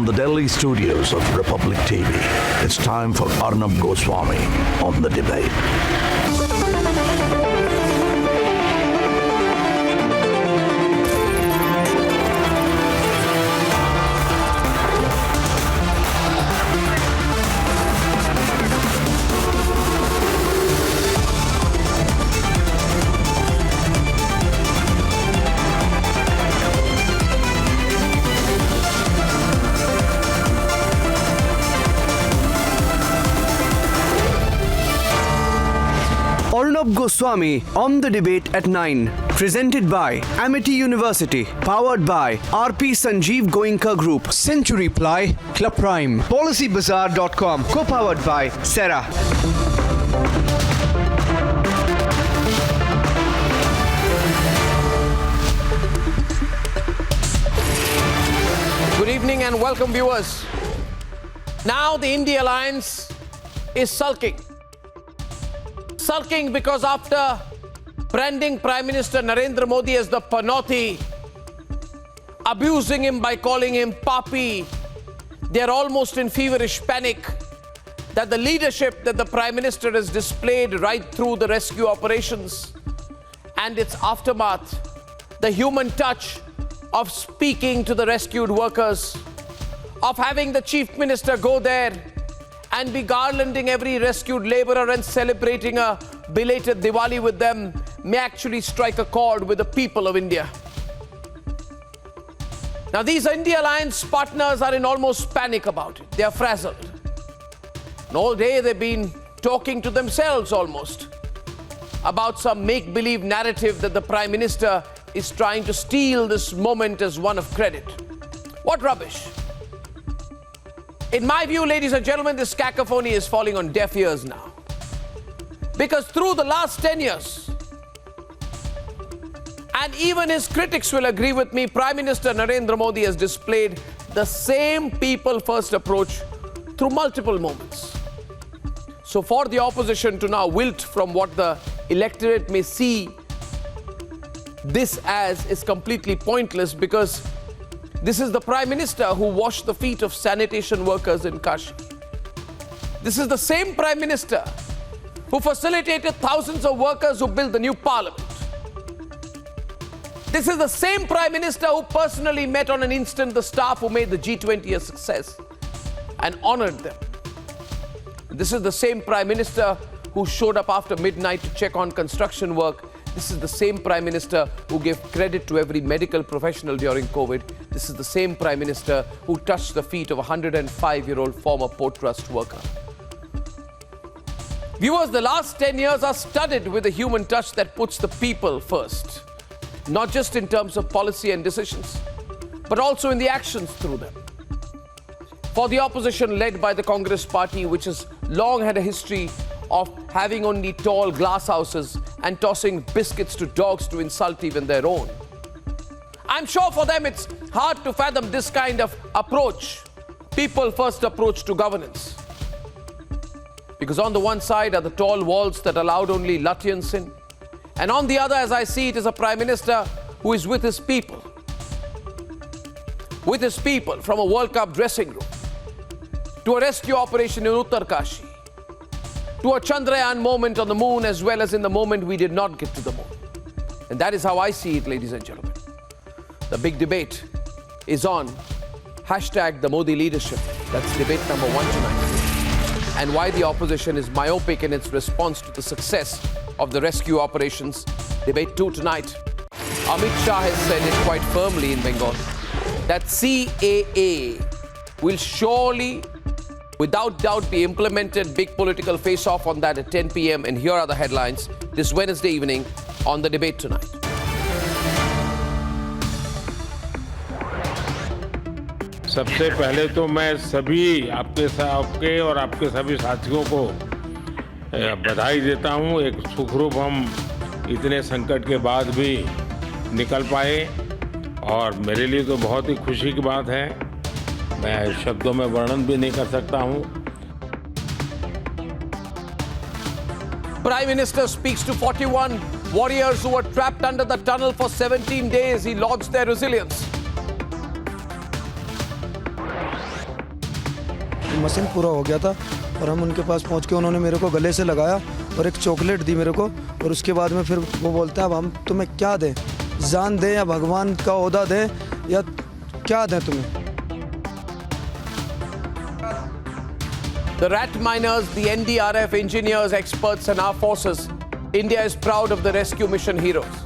From the Delhi studios of Republic TV, it's time for Arnab Goswami on the debate. Arnab Goswami on the debate at 9. Presented by Amity University. Powered by RP Sanjeev Goenka Group. Century Ply, Club Prime. PolicyBazaar.com. Co-powered by Sera. Good evening and welcome, viewers. Now the India Alliance is sulking. Sulking because after branding Prime Minister Narendra Modi as the Panoti, abusing him by calling him Papi, they are almost in feverish panic that the leadership that the Prime Minister has displayed right through the rescue operations and its aftermath, the human touch of speaking to the rescued workers, of having the Chief Minister go there and be garlanding every rescued laborer and celebrating a belated Diwali with them, may actually strike a chord with the people of India. Now, these India Alliance partners are in almost panic about it. They are frazzled. And all day they've been talking to themselves almost about some make-believe narrative that the Prime Minister is trying to steal this moment as one of credit. What rubbish! In my view, ladies and gentlemen, this cacophony is falling on deaf ears now. Because through the last 10 years, and even his critics will agree with me, Prime Minister Narendra Modi has displayed the same people-first approach through multiple moments. So for the opposition to now wilt from what the electorate may see this as is completely pointless, because this is the Prime Minister who washed the feet of sanitation workers in Kashi. This is the same Prime Minister who facilitated thousands of workers who built the new parliament. This is the same Prime Minister who personally met on an instant the staff who made the G20 a success and honored them. This is the same Prime Minister who showed up after midnight to check on construction work. This is the same Prime Minister who gave credit to every medical professional during COVID. This is the same Prime Minister who touched the feet of a 105-year-old former Port Trust worker. Viewers, the last 10 years are studded with a human touch that puts the people first, not just in terms of policy and decisions, but also in the actions through them. For the opposition led by the Congress party, which has long had a history of having only tall glass houses and tossing biscuits to dogs to insult even their own, I'm sure for them it's hard to fathom this kind of approach, people-first approach to governance. Because on the one side are the tall walls that allowed only Lutyens in, and on the other, as I see it, is a Prime Minister who is with his people. With his people, from a World Cup dressing room, to a rescue operation in Uttarkashi, to a Chandrayaan moment on the moon, as well as in the moment we did not get to the moon. And that is how I see it, ladies and gentlemen. The big debate is on hashtag the Modi leadership. That's debate number 1 tonight. And why the opposition is myopic in its response to the success of the rescue operations. Debate 2 tonight. Amit Shah has said it quite firmly in Bengal that CAA will surely, without doubt, be implemented. Big political face-off on that at 10 p.m. And here are the headlines this Wednesday evening on the debate tonight. सबसे पहले तो मैं सभी आपके और आपके सभी साथियों को बधाई देता हूं। एक सुखरूप हम इतने संकट के बाद भी निकल पाए और मेरे लिए तो बहुत ही खुशी की बात है। मैं शब्दों में वर्णन भी नहीं कर सकता हूं। Prime Minister speaks to 41 warriors who were trapped under the tunnel for 17 days. He lauds their resilience. Machine पूरा हो गया था और हम उनके पास पहुंच के उन्होंने मेरे को गले से लगाया और एक चॉकलेट दी मेरे को और उसके बाद में फिर वो बोलते हैं अब हम तुम्हें क्या दें, जान दें या भगवान का ओहदा दें या क्या दें तुम्हें। The rat miners, the NDRF engineers, experts and our forces, India is proud of the rescue mission heroes.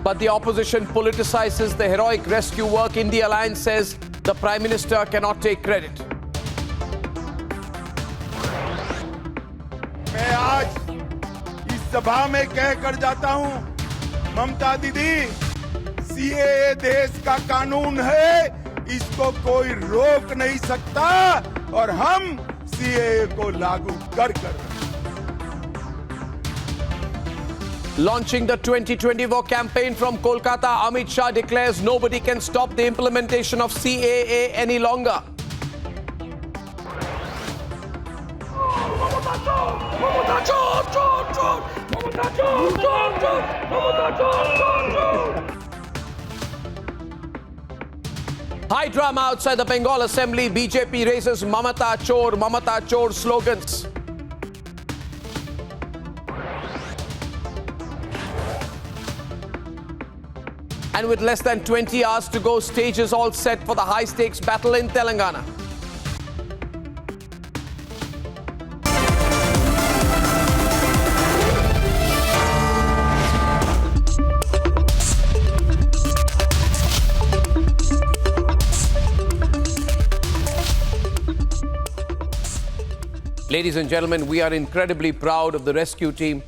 But the opposition politicizes the heroic rescue work. India Alliance says the Prime Minister cannot take credit. मैं आज इस सभा में कह कर जाता हूं, ममता दीदी, सीएए देश का कानून है, इसको कोई रोक नहीं सकता और हम सीएए को लागू कर Launching the 2024 campaign from Kolkata, Amit Shah declares nobody can stop the implementation of CAA any longer. High drama outside the Bengal Assembly. BJP raises Mamata Chor slogans. And with less than 20 hours to go, stage is all set for the high-stakes battle in Telangana. Ladies and gentlemen, we are incredibly proud of the rescue team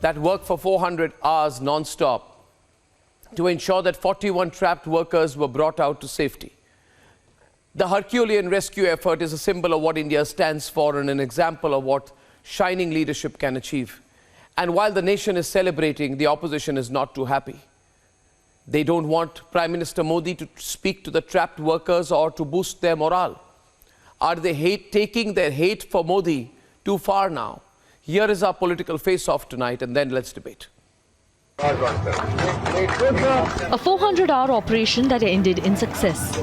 that worked for 400 hours non-stop to ensure that 41 trapped workers were brought out to safety. The Herculean rescue effort is a symbol of what India stands for and an example of what shining leadership can achieve. And while the nation is celebrating, the opposition is not too happy. They don't want Prime Minister Modi to speak to the trapped workers or to boost their morale. Are they taking their hate for Modi too far now? Here is our political face-off tonight, and then let's debate. A 400-hour operation that ended in success.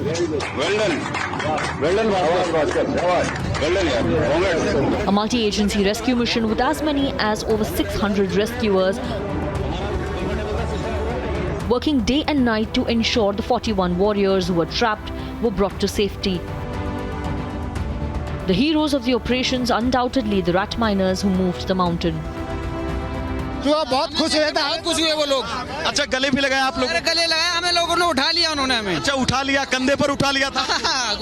A multi-agency rescue mission with as many as over 600 rescuers working day and night to ensure the 41 warriors who were trapped were brought to safety. The heroes of the operations, undoubtedly the rat miners who moved the mountain. बहुत खुश हुए थे, बहुत खुश हुए वो लोग। अच्छा, गले भी लगाया आप लोग? गले लगाया, हमें लोगों ने उठा लिया, उन्होंने हमें। अच्छा, उठा लिया, कंधे पर उठा लिया था।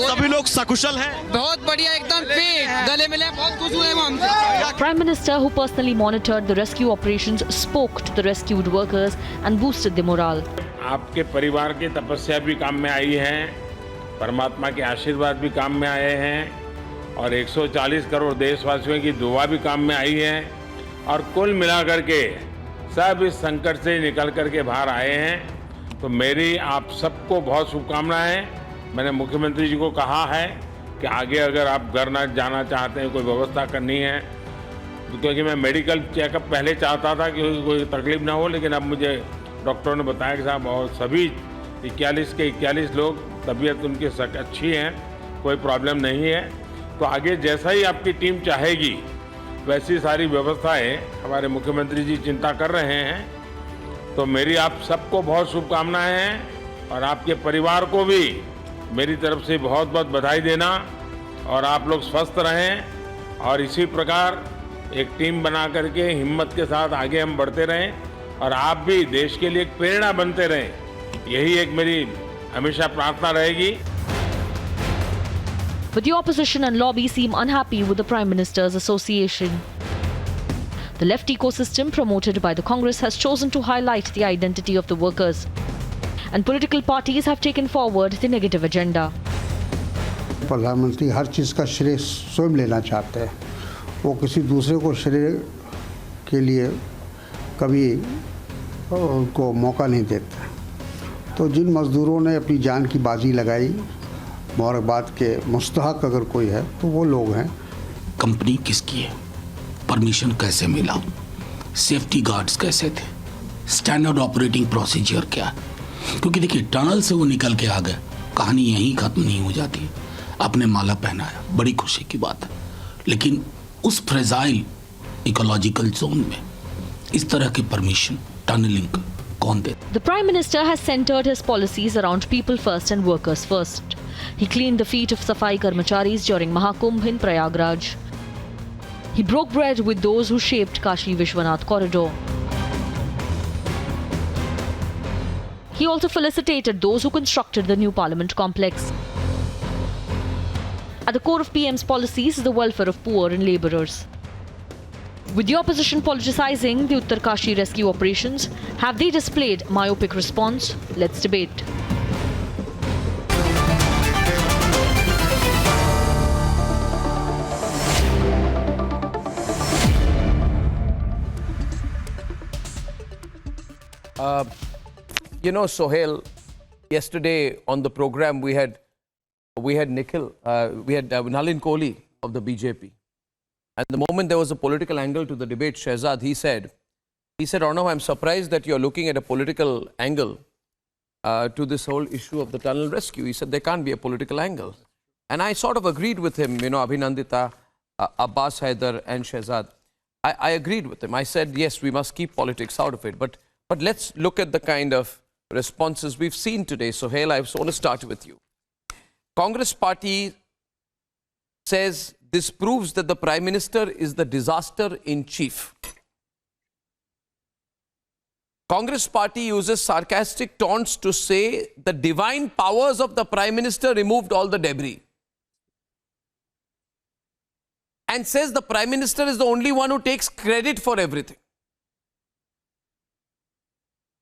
सभी लोग सकुशल हैं? बहुत बढ़िया, एकदम फिट, गले मिले, बहुत खुश हुए हम हमसे। Prime Minister, who personally monitored the rescue operations, spoke to the rescued workers and boosted their morale. आपके परिवार की तपस्या भी काम में आई है, परमात्मा के आशीर्वाद भी काम में आए हैं और 140 करोड़ देशवासियों की दुआ भी काम में आई है और कुल मिलाकर के सब इस संकट से निकल कर के बाहर आए हैं। तो मेरी आप सबको बहुत शुभकामनाएं। मैंने मुख्यमंत्री जी को कहा है कि आगे अगर आप घर ना जाना चाहते हैं, कोई व्यवस्था करनी है, क्योंकि मैं मेडिकल चेकअप पहले चाहता था कि कोई तकलीफ ना हो, लेकिन अब मुझे डॉक्टरों ने बताया कि साहब और सभी 41 के 41 लोग तबीयत उनकी अच्छी है, कोई प्रॉब्लम नहीं है। तो आगे जैसा ही आपकी टीम चाहेगी वैसी सारी व्यवस्थाएं हमारे मुख्यमंत्री जी चिंता कर रहे हैं। तो मेरी आप सबको बहुत शुभकामनाएं हैं और आपके परिवार को भी मेरी तरफ से बहुत बहुत बधाई देना और आप लोग स्वस्थ रहें और इसी प्रकार एक टीम बना करके हिम्मत के साथ आगे हम बढ़ते रहें और आप भी देश के लिए एक प्रेरणा बनते रहें। यही एक मेरी हमेशा प्रार्थना रहेगी। But the opposition and lobby seem unhappy with the Prime Minister's association. The left ecosystem promoted by the Congress has chosen to highlight the identity of the workers. And political parties have taken forward the negative agenda. प्रधानमंत्री हर चीज़ का श्रेय स्वयं लेना चाहते हैं, वो किसी दूसरे को श्रेय के लिए कभी उनको मौका नहीं देते। तो जिन मज़दूरों ने अपनी जान की बाजी लगाई, मुबारकबाद के मुस्तहक अगर कोई है तो वो लोग हैं। कंपनी किसकी है, परमिशन कैसे मिला, सेफ्टी गार्ड्स कैसे थे, स्टैंडर्ड ऑपरेटिंग प्रोसीजर क्या, क्योंकि देखिए टनल से वो निकल के आ गए, कहानी यहीं खत्म नहीं हो जाती है। अपने माला पहनाया, बड़ी खुशी की बात है, लेकिन उस फ्रेजाइल इकोलॉजिकल जोन में इस तरह की परमिशन टनलिंग कौन दे? The Prime Minister has centered his policies around people first and workers first. He cleaned the feet of Safai Karmacharis during Mahakumbh in Prayagraj. He broke bread with those who shaped Kashi Vishwanath corridor. He also felicitated those who constructed the new Parliament complex. At the core of PM's policies is the welfare of poor and labourers. With the opposition politicizing the Uttarkashi rescue operations, have they displayed myopic response? Let's debate. Sohail, yesterday on the program we had Nikhil, we had Nalin Kohli of the BJP. And the moment there was a political angle to the debate, Shehzad, he said, Arnab, I'm surprised that you're looking at a political angle to this whole issue of the tunnel rescue. He said there can't be a political angle. And I sort of agreed with him, Abhinandita, Abbas Haider and Shehzad. I agreed with him. I said, yes, we must keep politics out of it. But let's look at the kind of responses we've seen today. Sohail, I want to start with you. Congress party says this proves that the Prime Minister is the disaster in chief. Congress party uses sarcastic taunts to say the divine powers of the Prime Minister removed all the debris. And says the Prime Minister is the only one who takes credit for everything.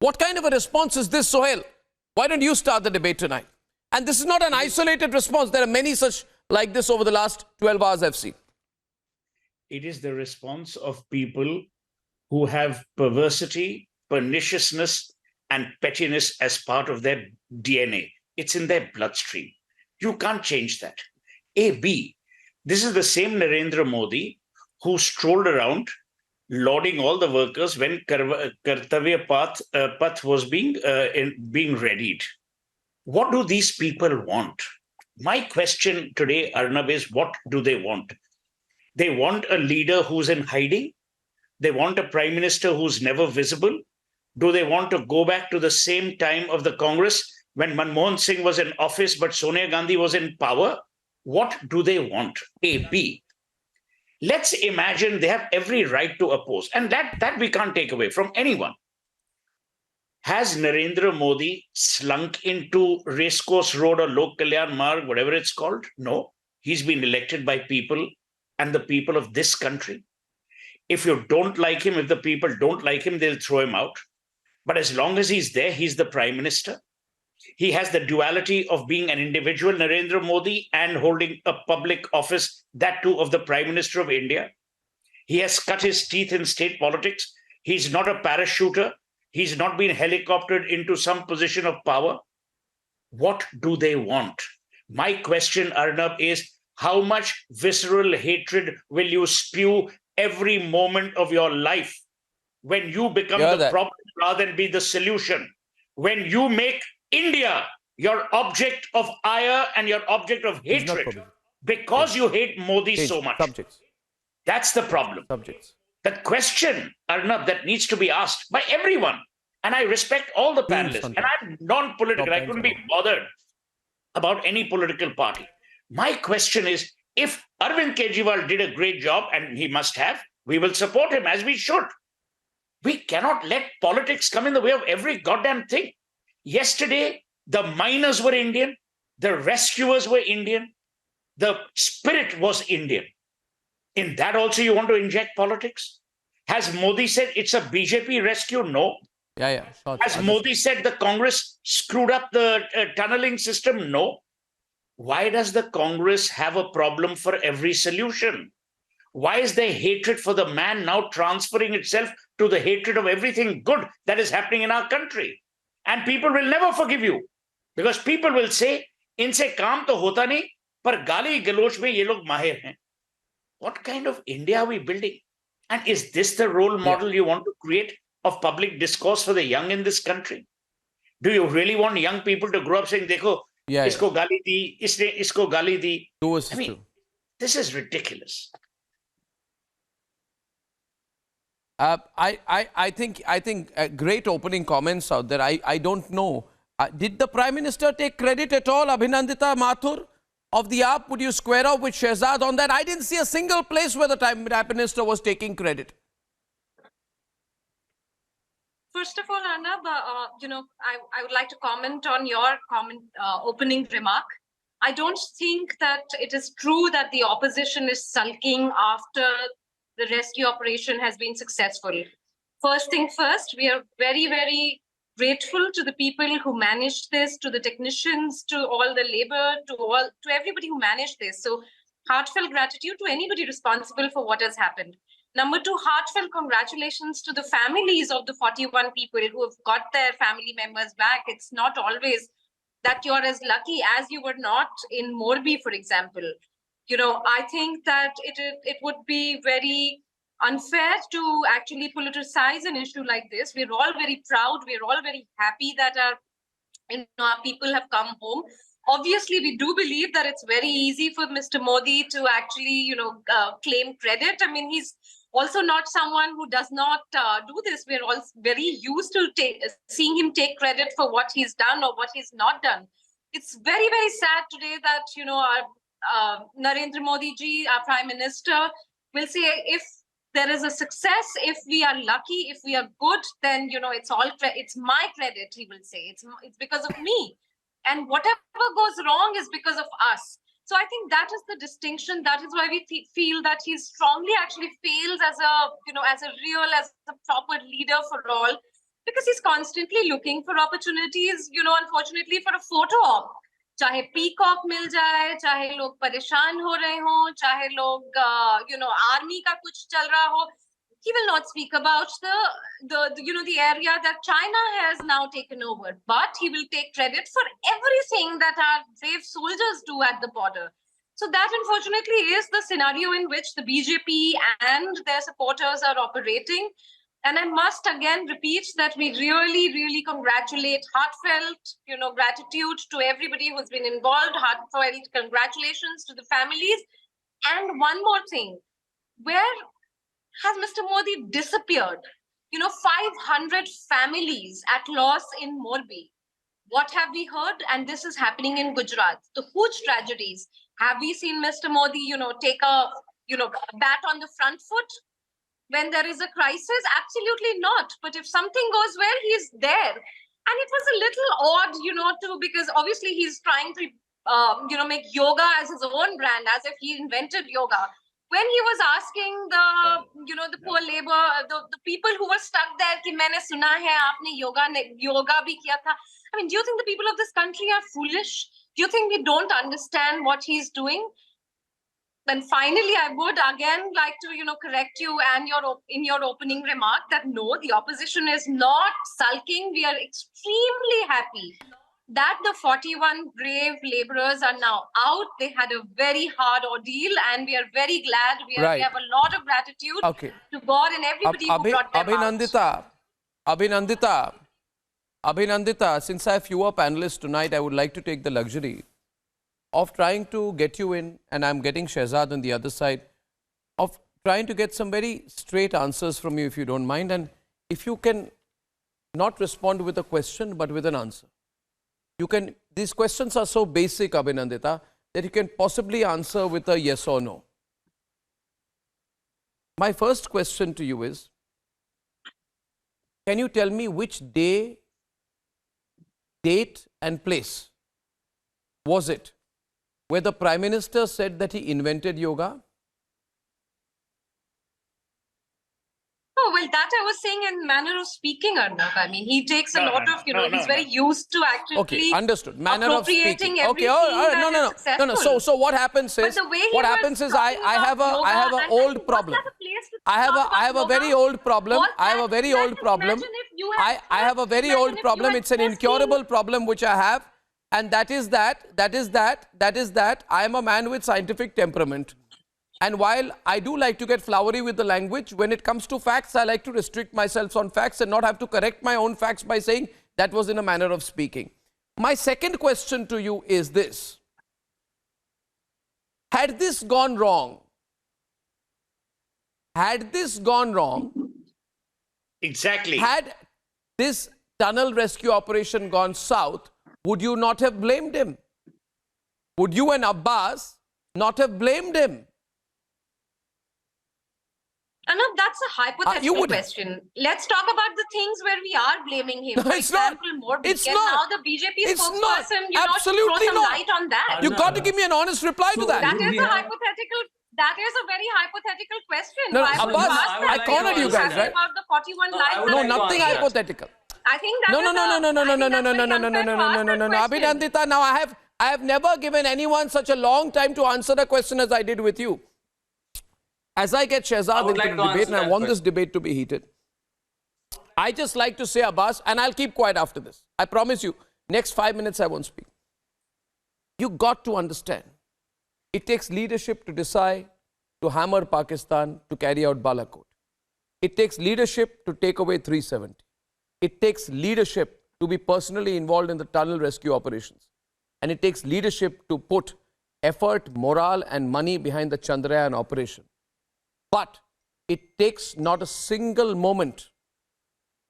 What kind of a response is this, Sohail? Why don't you start the debate tonight? And this is not an isolated response. There are many such like this over the last 12 hours I've seen. It is the response of people who have perversity, perniciousness, and pettiness as part of their DNA. It's in their bloodstream. You can't change that. B, this is the same Narendra Modi who strolled around lauding all the workers when Kartavya Path was being readied. What do these people want? My question today, Arnab, is what do they want? They want a leader who's in hiding? They want a prime minister who's never visible? Do they want to go back to the same time of the Congress when Manmohan Singh was in office but Sonia Gandhi was in power? What do they want? B. Let's imagine they have every right to oppose, and that we can't take away from anyone. Has Narendra Modi slunk into Racecourse Road or Lok Kalyan Marg, whatever it's called? No. He's been elected by people and the people of this country. If you don't like him, if the people don't like him, they'll throw him out. But as long as he's there, he's the prime minister. He has the duality of being an individual, Narendra Modi, and holding a public office, that too of the Prime Minister of India. He has cut his teeth in state politics. He's not a parachuter. He's not been helicoptered into some position of power. What do they want? My question, Arnab, is how much visceral hatred will you spew every moment of your life when you become the problem rather than be the solution? When you make India your object of ire and your object of hatred because you hate Modi so much. That's the problem. The question, Arnab, that needs to be asked by everyone, and I respect all the panelists, and I'm non-political, I couldn't be bothered about any political party. My question is, if Arvind Kejriwal did a great job, and he must have, we will support him as we should. We cannot let politics come in the way of every goddamn thing. Yesterday, the miners were Indian, the rescuers were Indian, the spirit was Indian. In that also you want to inject politics? Has Modi said it's a BJP rescue? No. Has Modi said the Congress screwed up the tunneling system? No. Why does the Congress have a problem for every solution? Why is there hatred for the man now transferring itself to the hatred of everything good that is happening in our country? And people will never forgive you because people will say, "Inse kaam to hota nahi, par gali galoch mein ye log mahir hain." What kind of India are we building? And is this the role model you want to create of public discourse for the young in this country? Do you really want young people to grow up saying, "Dekho, isko gali di, isne isko gali di"? I mean, this is ridiculous. I think great opening comments out there. I don't know. Did the Prime Minister take credit at all, Abhinandita Mathur, of the AAP? Would you square up with Shehzad on that? I didn't see a single place where the Prime Minister was taking credit. First of all, Arnab, I would like to comment on your opening remark. I don't think that it is true that the opposition is sulking after the rescue operation has been successful. First thing first, we are very, very grateful to the people who managed this, to the technicians, to all the labor, to everybody who managed this. So heartfelt gratitude to anybody responsible for what has happened. Number two, heartfelt congratulations to the families of the 41 people who have got their family members back. It's not always that you're as lucky as you were not in Morbi, for example. I think that it would be very unfair to actually politicize an issue like this. We're all very proud. We're all very happy that our people have come home. Obviously, we do believe that it's very easy for Mr. Modi to actually, claim credit. I mean, he's also not someone who does not do this. We're all very used to seeing him take credit for what he's done or what he's not done. It's very, very sad today that, our Narendra Modi ji, our Prime Minister, will say if there is a success, if we are lucky, if we are good, then, it's my credit, he will say. It's because of me. And whatever goes wrong is because of us. So I think that is the distinction. That is why we feel that he strongly actually fails as a proper leader for all, because he's constantly looking for opportunities, unfortunately, for a photo op. चाहे peacock मिल जाए, चाहे लोग परेशान हो रहे हों, चाहे लोग आर्मी का कुछ चल रहा हो, he will not speak about the area that China has now taken over, but he will take credit for everything that our brave soldiers do at the border. So that unfortunately is the scenario in which the BJP and their supporters are operating. And I must again repeat that we really, really congratulate, heartfelt, gratitude to everybody who's been involved, heartfelt congratulations to the families. And one more thing, where has Mr. Modi disappeared? 500 families at loss in Morbi. What have we heard? And this is happening in Gujarat. The huge tragedies. Have we seen Mr. Modi, take a, bat on the front foot when there is a crisis? Absolutely not. But if something goes well, he's there. And it was a little odd, too, because obviously he's trying to, make yoga as his own brand, as if he invented yoga. When he was asking the poor labor, the people who were stuck there, कि मैंने सुना है आपने yoga भी किया था. I mean, do you think the people of this country are foolish? Do you think we don't understand what he's doing? Then finally, I would again like to, correct you and in your opening remark that no, the opposition is not sulking. We are extremely happy that the 41 brave laborers are now out. They had a very hard ordeal, and we are very glad. We have a lot of gratitude to God and everybody who brought them out. Abhinandita, since I have fewer panelists tonight, I would like to take the luxury of trying to get you in, and I'm getting Shehzad on the other side, of trying to get some very straight answers from you, if you don't mind. And if you can not respond with a question, but with an answer. These questions are so basic, Abhinandita, that you can possibly answer with a yes or no. My first question to you is, can you tell me which day, date and place was it where the Prime Minister said that he invented yoga? Oh, well, that I was saying in manner of speaking, Arnab. I mean, he takes a lot of, he's very used to actually understood. Manner of speaking. Okay, no. So what happens is, I have an old problem. I have a very old problem. I have a very old problem. I have a very old problem. It's an incurable problem which I have. And that is that I am a man with scientific temperament. And while I do like to get flowery with the language, when it comes to facts, I like to restrict myself on facts and not have to correct my own facts by saying That was in a manner of speaking. My second question to you is this. Had this gone wrong, Exactly. had this tunnel rescue operation gone south, would you not have blamed him? Would you and Abbas not have blamed him? Arnab, that's a hypothetical question. Let's talk about the things where we are blaming him. For example, more weekend. Now the BJP spokesperson, Absolutely throw some light on that. You've got to give me an honest reply to that. That is a hypothetical. That is a very hypothetical question. No, Why would you Abbas, ask that? I cornered you guys, right? About the 41 lives. No, nothing hypothetical. I think that No. Abhinandita, now I have never given anyone such a long time to answer the question as I did with you. As I get Shehzad into the debate, and I want this debate to be heated, I just like to say, Abbas, and I'll keep quiet after this. I promise you, next 5 minutes I won't speak. You got to understand, it takes leadership to decide to hammer Pakistan to carry out Balakot. It takes leadership to take away 370. It takes leadership to be personally involved in the tunnel rescue operations. And it takes leadership to put effort, morale and money behind the Chandrayaan operation. But it takes not a single moment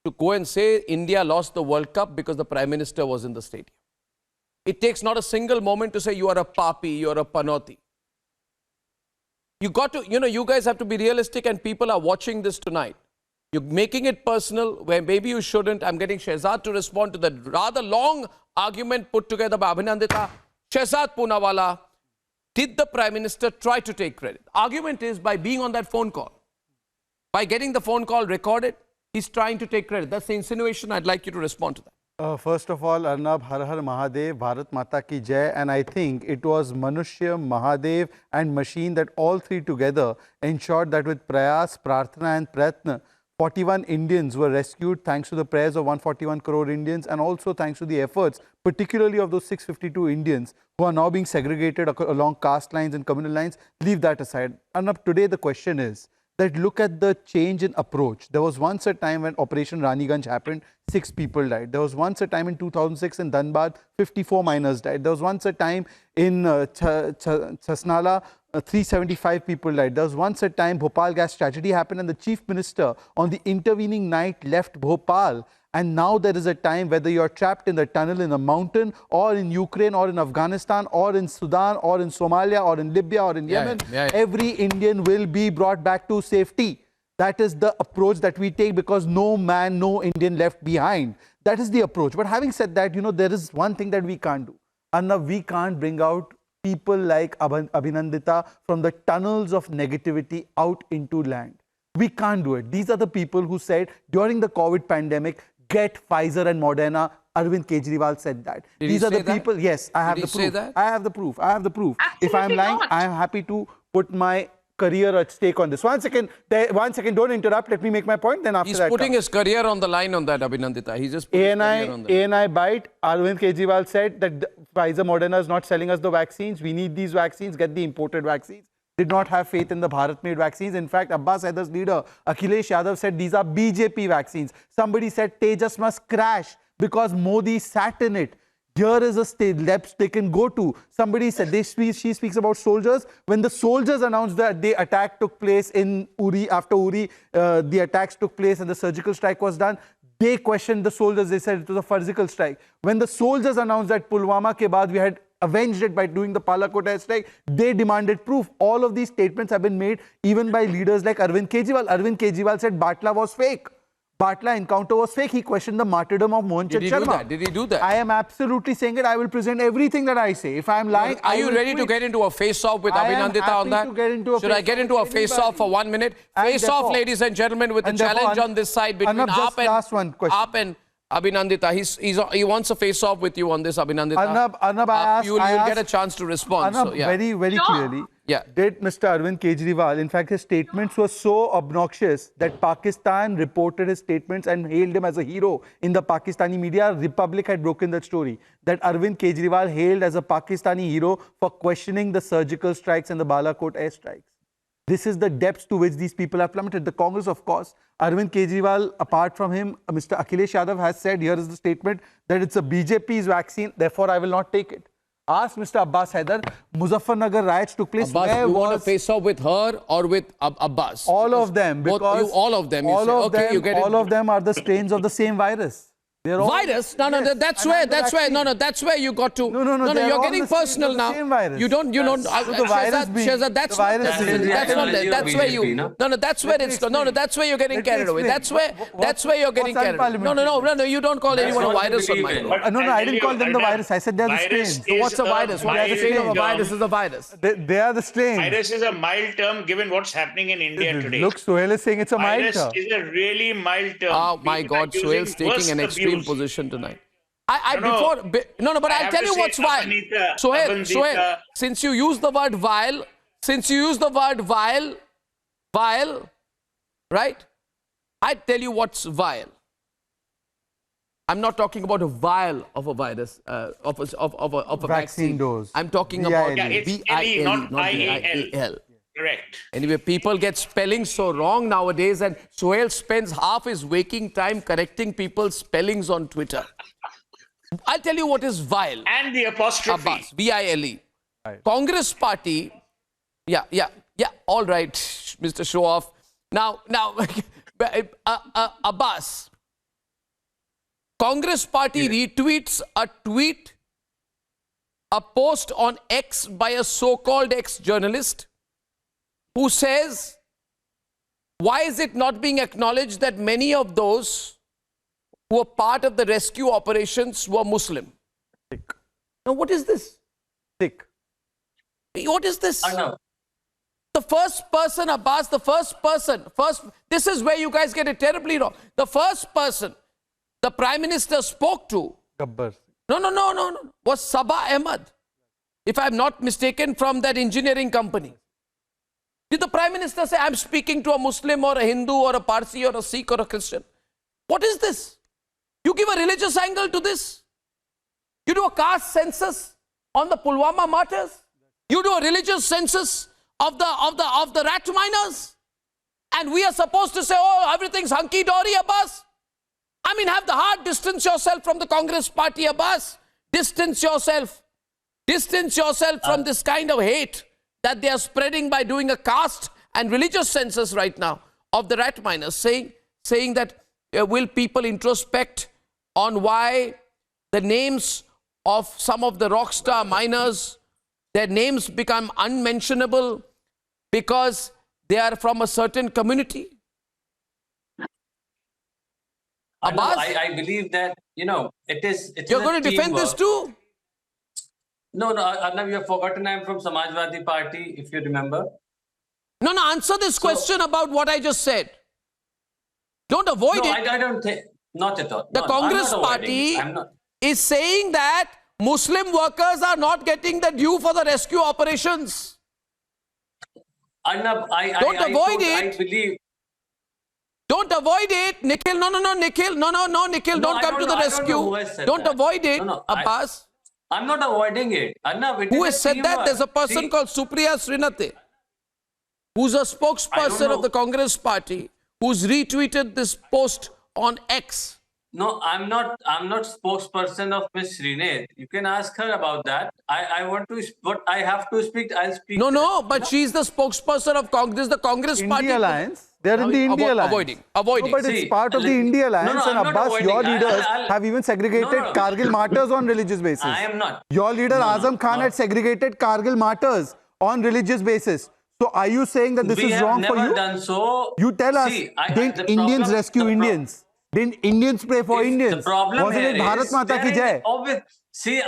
to go and say India lost the World Cup because the Prime Minister was in the stadium. It takes not a single moment to say you are a papi, you are a panoti. You got to, you guys have to be realistic, and people are watching this tonight. You're making it personal where maybe you shouldn't. I'm getting Shehzad to respond to that rather long argument put together by Abhinandita. Shehzad Poonawala, did the Prime Minister try to take credit? Argument is by being on that phone call, by getting the phone call recorded, he's trying to take credit. That's the insinuation. I'd like you to respond to that. First of all, Arnab, Har Har Mahadev, Bharat Mata Ki Jai, and I think it was Manushya, Mahadev and machine that all three together ensured that with Prayas, Prarthana and Pratna, 41 Indians were rescued thanks to the prayers of 141 crore Indians, and also thanks to the efforts, particularly of those 652 Indians who are now being segregated along caste lines and communal lines. Leave that aside. Arnab, today the question is that look at the change in approach. There was once a time when Operation Raniganj happened, 6 people died. There was once a time in 2006 in Dhanbad, 54 miners died. There was once a time in Chasnala, 375 people died. There was once a time Bhopal gas tragedy happened and the Chief Minister on the intervening night left Bhopal. And now there is a time, whether you're trapped in the tunnel in a mountain or in Ukraine or in Afghanistan or in Sudan or in Somalia or in Libya or in Yemen, every Indian will be brought back to safety. That is the approach that we take, because no man, no Indian left behind. That is the approach. But having said that, there is one thing that we can't do. Arnab, we can't bring out people like Abhinandita from the tunnels of negativity out into land. We can't do it. These are the people who said during the COVID pandemic, get Pfizer and Moderna. Arvind Kejriwal said that. These are the people. Yes, I have the proof. I have the proof. I have the proof. If I'm lying, I am happy to put my career at stake on this. One second, don't interrupt. Let me make my point. Then after that, he's putting his career on the line on that, Abhinandita. He's just putting his career on that. ANI bite. Arvind Kejriwal said that Pfizer, Moderna is not selling us the vaccines. We need these vaccines. Get the imported vaccines. Did not have faith in the Bharat-made vaccines. In fact, Abbas Haidar's leader, Akhilesh Yadav, said these are BJP vaccines. Somebody said Tejas must crash because Modi sat in it. Here is a steps they can go to. Somebody said, she speaks about soldiers. When the soldiers announced that the attack took place in Uri, after Uri, the attacks took place and the surgical strike was done, they questioned the soldiers. They said it was a surgical strike. When the soldiers announced that Pulwama ke baad we had avenged it by doing the Palakot airstrike, they demanded proof. All of these statements have been made even by leaders like Arvind Kejriwal. Arvind Kejriwal said Batla was fake. Batla encounter was fake. He questioned the martyrdom of Mohan Chand Sharma. Did he do that? I am absolutely saying it. I will present everything that I say. If I am lying, are you ready to get into a face-off with Abhinandita on that? Should I get into a face-off for 1 minute? Face-off, ladies and gentlemen, with the challenge on this side between Aap and Abhinandita. He wants a face-off with you on this, Abhinandita. Arnab, you will get a chance to respond. Arnab, very, very clearly, did Mr. Arvind Kejriwal, in fact, his statements were so obnoxious that Pakistan reported his statements and hailed him as a hero in the Pakistani media. Republic had broken that story, that Arvind Kejriwal hailed as a Pakistani hero for questioning the surgical strikes and the Balakot airstrikes. This is the depths to which these people have plummeted. The Congress, of course, Arvind Kejriwal, apart from him, Mr. Akhilesh Yadav has said, here is the statement, that it's a BJP's vaccine, therefore I will not take it. Ask Mr. Abbas Haider, Muzaffarnagar riots took place. Abbas, where you was... want to face off with her or with Abbas? All of them. Both, Because all of them. All of okay, them, you get all it. of them are the strains of the same virus. They're all, Virus? No, yes, that's and where, the that's where, vaccine. that's where you got to. No, they're you're all getting the same- personal the now. same virus. You don't, the virus being- Shehzad, that's the not, virus being- that's not, that's where you, no, that's where it's, no, that's where you're getting carried away. That's where you're getting carried away. No, you don't call anyone a virus on my But No, I didn't call them the Arnab, virus. I said they're the virus strains. So what's a virus? What is the strain of a virus is a virus. They are the strains. Virus is a mild term given what's happening in India today. Look, Suhail is saying it's a mild Virus term. is a really mild term. Oh my People are God, using Suhail's taking worse an extreme abuse. position tonight. No, But I I'll have tell to you say, what's vile. Abanita, Suhail, since you use the word vile, vile, right? I tell you what's vile. I'm not talking about a vial of a virus, of a vaccine dose. I'm talking VIL. about Yeah, it's VIL, not not IAL. VIAL. Correct. Anyway, people get spelling so wrong nowadays, and Suhail spends half his waking time correcting people's spellings on Twitter. I'll tell you what is vile. And the apostrophe. Abbas, VILE. Right. Congress party, yeah, all right, Mr. Show-off. Now, Abbas, Congress party retweets a post on X by a so-called ex-journalist who says, why is it not being acknowledged that many of those who were part of the rescue operations were Muslim? Sick. Now, what is this? Sick. What is this? I know. The first person, Abbas, this is where you guys get it terribly wrong. The first person the Prime Minister spoke to, Gabbar. no, was Sabah Ahmed, if I'm not mistaken, from that engineering company. Did the Prime Minister say, I'm speaking to a Muslim or a Hindu or a Parsi or a Sikh or a Christian? What is this? You give a religious angle to this? You do a caste census on the Pulwama martyrs? You do a religious census of the rat miners? And we are supposed to say, oh, everything's hunky-dory, Abbas? I mean, have the heart, distance yourself from the Congress party, Abbas. Distance yourself. Distance yourself from this kind of hate that they are spreading by doing a caste and religious census right now of the rat miners, saying that will people introspect on why the names of some of the rock star miners, their names become unmentionable because they are from a certain community? Abbas? I believe that, it is You're going to defend this too? No, Arnab, you have forgotten I'm from Samajwadi Party, if you remember. No, answer this question about what I just said. Don't avoid it. I don't think, not at all. The Congress party is saying that Muslim workers are not getting the due for the rescue operations. Arnab, Don't avoid it. I believe. Don't avoid it, Nikhil. No, Nikhil. No, Nikhil. Don't come to the rescue. Don't avoid it, Abbas. I'm not avoiding it. Arnab, Who has said that? There's a person called Supriya Srinathe, who's a spokesperson of the Congress party, who's retweeted this post on X. No, I'm not spokesperson of Ms. Srinath. You can ask her about that. I want to, what I have to speak, I'll speak. No, but she's the spokesperson of Congress, the Congress India party. Alliance. They're in the India Alliance. Avoiding. No, but it's part of the India Alliance, and Abbas, your leaders have even segregated Kargil martyrs on religious basis. I am not. Your leader Azam Khan had segregated Kargil martyrs on religious basis. So are you saying that this is wrong for you? We have never done so. You tell us, didn't Indians rescue Indians? Didn't Indians pray for Indians? The problem Wasn't it Bharat Mata ki Jai? See,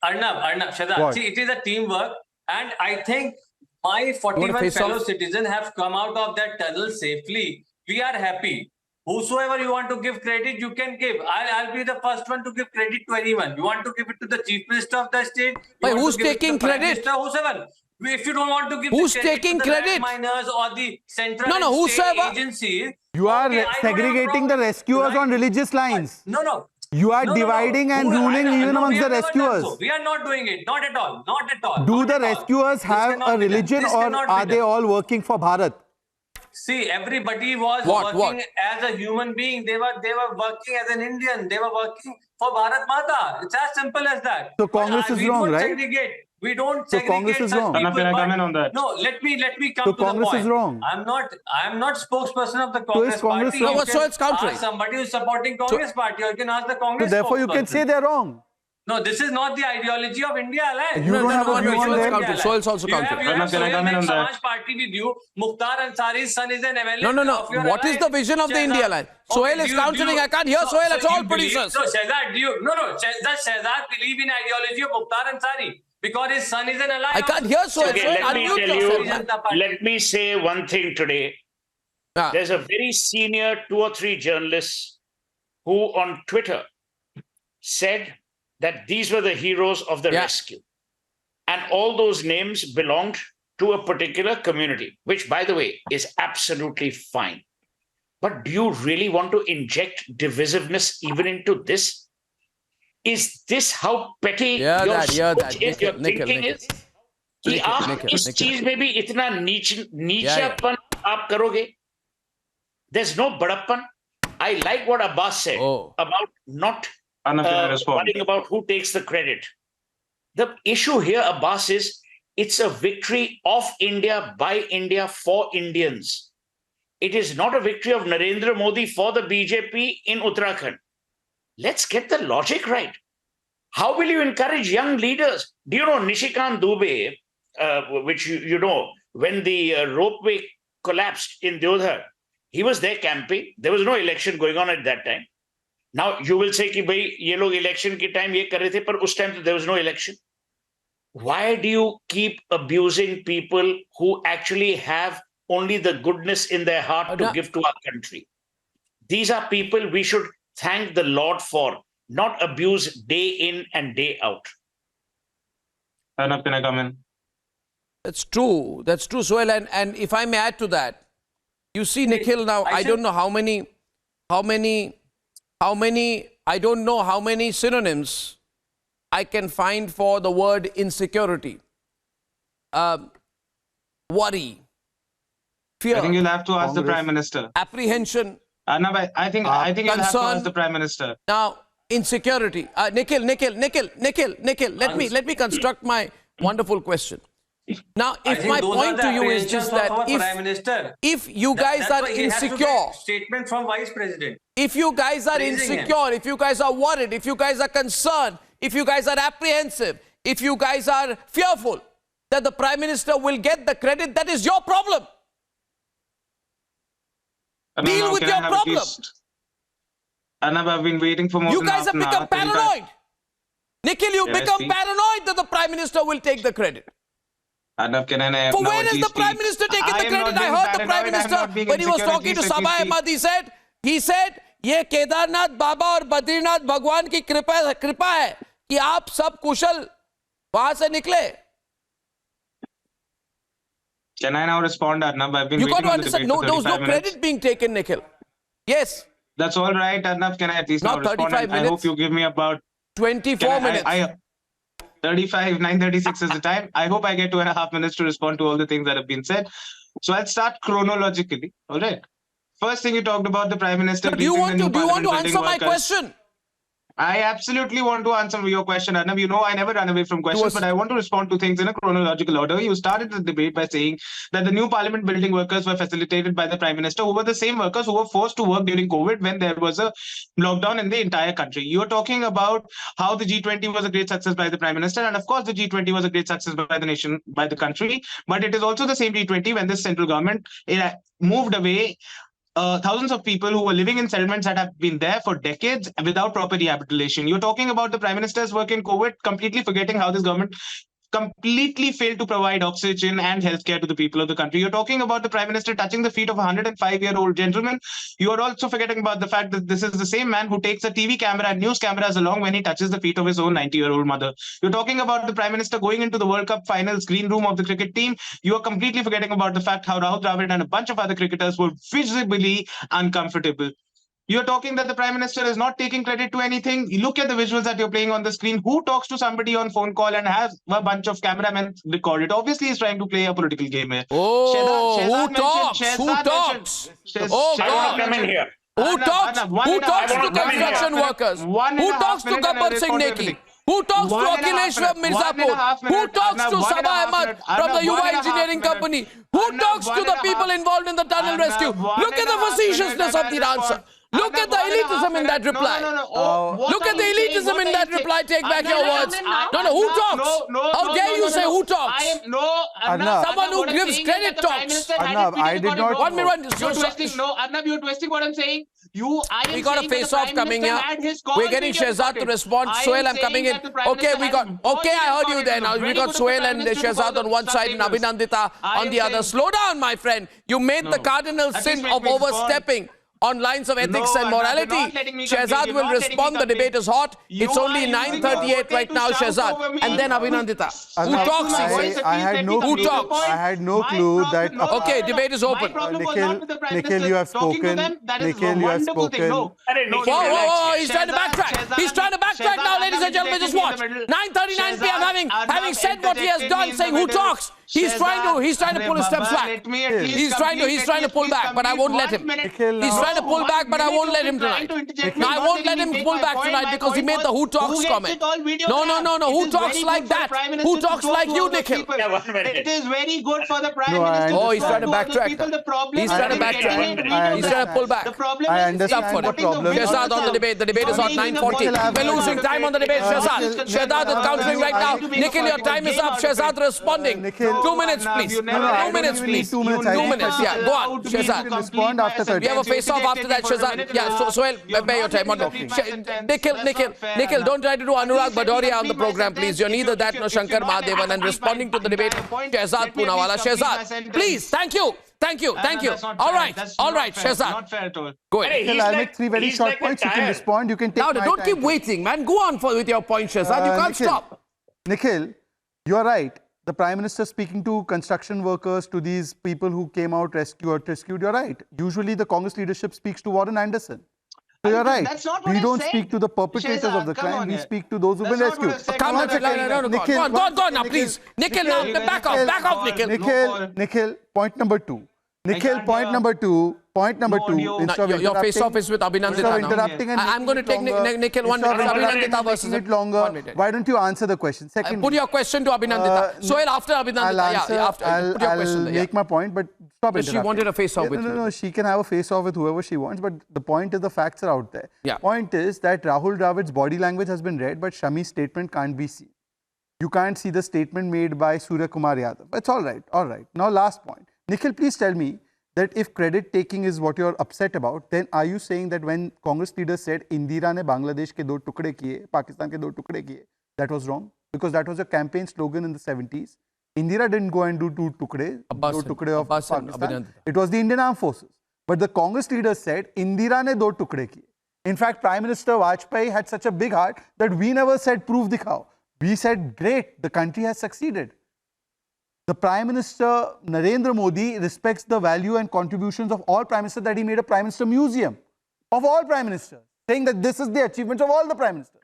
Arnab, Shahzad, see, it is a teamwork, and I think my 41 fellow citizens have come out of that tunnel safely. We are happy. Whosoever you want to give credit, you can give. I'll be the first one to give credit to anyone. You want to give it to the Chief Minister of the state? But who's taking credit? Whosoever. If you don't want to give who's the credit taking to the credit? miners or the central whosoever. state agencies, you are segregating the rescuers on religious lines. No. You are No, no, no. dividing and Who- ruling I- even no, amongst we the have never done rescuers. so. We are not doing it. Not at all. Not at all. Do Not the at all. rescuers This have cannot a be done. religion, This or cannot be are they done. all working for Bharat? See, everybody was working as a human being. They were working as an Indian. They were working for Bharat Mata. It's as simple as that. So Congress But, is we wrong, don't right? segregate. We don't So segregate Congress is such wrong. people. Can I but- comment on that? No, let me come So to Congress the point. is wrong. I'm not spokesperson of the So Congress is Congress party. wrong? You No, can so it's countering. ask somebody who's supporting Congress party, or you can ask the So Congress. therefore you can spokesperson. say they're wrong. No, this is not the ideology of India Alliance. You don't have a view on them. India Soil's also You have- counted. You have Can I comment on that? Samaj Party with you. Mukhtar Ansari's son is an MLA. No. of your What is the alliance. vision of the India Alliance? Sohail is countering. I can't hear Sohail at all, producers. No, Shehzad, does Shehzad believe in ideology of Mukhtar Ansari? Because his son is an ally. I can't hear Sohail. Okay, Sohail, let me unmute tell yourself. you, let me say one thing today. There's a very senior 2 or 3 journalists who on Twitter said that these were the heroes of the rescue. And all those names belonged to a particular community, which, by the way, is absolutely fine. But do you really want to inject divisiveness even into this? Is this how petty your thinking is? कि आप इस चीज में भी इतना नीचापन आप करोगे? There's no बड़प्पन. I like what Abbas said about not worrying about who takes the credit. The issue here, Abbas, is it's a victory of India by India for Indians. It is not a victory of Narendra Modi for the BJP in Uttarakhand. Let's get the logic right. How will you encourage young leaders? Do you know Nishikant Dubey, which you know, when the ropeway collapsed in Deodhar, he was there camping. There was no election going on at that time. Now you will say कि भाई ये लोग election के time ये कर रहे थे, पर उस time there was no election. Why do you keep abusing people who actually have only the goodness in their heart to give to our country? These are people we should thank the Lord for, not abuse day in and day out. Arnab, can I come in? That's true, Sohail. And if I may add to that, you see, Nikhil, now I don't know how many, I don't know how many synonyms I can find for the word insecurity. Worry, fear. I think you'll have to ask the Prime Minister. Apprehension. Arnab, I think you'll have to ask the Prime Minister. Now, insecurity. Nikhil, let me construct my wonderful question. Now, if my point to you is just that if you guys are insecure, statement from Vice President. If you guys are insecure, if you guys are worried, if you guys are concerned, if you guys are apprehensive, if you guys are fearful that the Prime Minister will get the credit, that is your problem. Deal with your problem. Arnab, I've been waiting for more You than guys have half an become hour, paranoid. Nikhil, you've Can I become speak? paranoid that the Prime Minister will take the credit. Arnab, can I For now when at is the least Prime speak? Minister taking I the am credit? not I being heard the paranoid, Prime I am Minister, not being when he was insecure, talking at to least let me Sabha speak. Ahmad, he said, ये केदारनाथ बाबा और बद्रीनाथ भगवान की कृपा है कि आप सब कुशल वहां से निकले. Can I now respond, Arnab? I've been You waiting got to on the understand, debate for there was no 35 minutes. credit being taken, Nikhil. Yes. That's all right, Arnab. Can I at least Not now respond? 35 I hope minutes. you give me about 24 minutes. 35, 9:36 is the time. I hope I get 2.5 minutes to respond to all the things that have been said. So I'll start chronologically. All right. First thing you talked about the Prime Minister. Do you want to building answer my workers. question? I absolutely want to answer your question, Arnab. You know I never run away from questions, but I want to respond to things in a chronological order. You started the debate by saying that the new parliament building workers were facilitated by the Prime Minister, who were the same workers who were forced to work during COVID when there was a lockdown in the entire country. You're talking about how the G20 was a great success by the Prime Minister, and of course the G20 was a great success by the nation, by the country, but it is also the same G20 when the central government moved away thousands of people who were living in settlements that have been there for decades without proper rehabilitation. You're talking about the Prime Minister's work in COVID, completely forgetting how this government completely failed to provide oxygen and healthcare to the people of the country. You're talking about the Prime Minister touching the feet of a 105-year-old gentleman. You are also forgetting about the fact that this is the same man who takes a TV camera and news cameras along when he touches the feet of his own 90-year-old mother. You're talking about the Prime Minister going into the World Cup finals green room of the cricket team. You are completely forgetting about the fact how Rahul Dravid and a bunch of other cricketers were visibly uncomfortable. You're talking that the Prime Minister is not taking credit to anything. You look at the visuals that you're playing on the screen. Who talks to somebody on phone call and has a bunch of cameramen record it? Obviously, he's trying to play a political game here. Oh, Shehzad who talks? Oh, God. Come in here. Who talks? Who talks to construction workers? Who talks to Gabbar Singh Neki? Who talks to Akhilesh from Mirzapur? Who talks to Sabah Ahmed from the Yuva Engineering Company? Who talks to the people involved in the tunnel rescue? Look at the facetiousness of the answer. Look at the elitism in that reply. Look at the elitism in that reply. Take back your words. No, who talks? How dare you say who talks? Someone who gives credit talks. Arnab, I did not. Arnab, you're twisting what I'm saying. We got a face-off coming here. We're getting Shehzad to respond. Sohail, I'm coming in. Okay, I heard you there now. We got Sohail and Shehzad on one side and Abhinandita on the other. Slow down, my friend. You made the cardinal sin of overstepping on lines of ethics and morality. Shehzad will respond. The debate is hot. It's only 9:38 right now, Shehzad. And then Abhinandita. Who talks? I had no clue that. Okay, debate is open. Nikhil, you have spoken. Nikhil, you have spoken. Whoa, he's trying to backtrack. He's trying to backtrack now, ladies and gentlemen. Just watch. 9:39 p.m. having said what he has done, saying who talks. He's trying to pull his steps back. He's trying to pull back, but I won't let him. He's trying to pull back, but I won't let him tonight. No, I won't let him pull back tonight because he made the who talks comment. No. Who talks like that? Who talks like you, Nikhil? It is very good for the Prime Minister. Oh, he's trying to backtrack. He's trying to backtrack. He's trying to pull back. I understand the problem. Shehzad on the debate. The debate is on 9:40. We're losing time on the debate, Shehzad. Shehzad is countering right now. Nikhil, your time is up. Shehzad responding. 2 minutes, please. 2 minutes, please. 2 minutes. Yeah, go on, Shehzad. Respond after 30. We have a face-off after that, Shehzad. Yeah, Sohail, bear your time. Nikhil, don't try to do Anurag Bhadoria on the program, please. You're neither that nor Shankar Mahadevan. And responding to the debate, Shehzad Poonawala. Shehzad, please. Thank you. All right, Shehzad. Go ahead. I'll make 3 very short points. You can respond. You can take. Louder, don't keep waiting, man. Go on with your point, Shehzad. You can't stop. Nikhil, you are right. The Prime Minister speaking to construction workers, to these people who came out rescued, you're right. Usually the Congress leadership speaks to Warren Anderson. So you're right. We don't speak to the perpetrators of the crime. We speak to those who've been rescued. Go on now, please. Nikhil, now, back off, Nikhil. Nikhil, point number 2. Nikhil, point number two. Your face-off is with Abhinandita now. I'm going to take Nikhil 1 minute. Abhinandita versus it longer. Why don't you answer the question? Second, put your question to Abhinandita. Sohail after Abhinandita. I'll make my point, but stop it. She wanted a face-off with you. No, she can have a face-off with whoever she wants, but the point is the facts are out there. Yeah. Point is that Rahul Dravid's body language has been read, but Shami's statement can't be seen. You can't see the statement made by Surya Kumar Yadav. It's all right. Now last point. Nikhil, please tell me that if credit taking is what you're upset about, then are you saying that when Congress leaders said Indira ne Bangladesh ke 2 tukde kiye, Pakistan ke 2 tukde kiye, that was wrong? Because that was a campaign slogan in the 70s. Indira didn't go and do 2 tukde of Pakistan. It was the Indian Armed Forces. But the Congress leaders said Indira ne 2 tukde kiye. In fact, Prime Minister Vajpayee had such a big heart that we never said proof dikhao. We said, great, the country has succeeded. The Prime Minister Narendra Modi respects the value and contributions of all Prime Ministers, that he made a Prime Minister Museum of all Prime Ministers, saying that this is the achievements of all the Prime Ministers.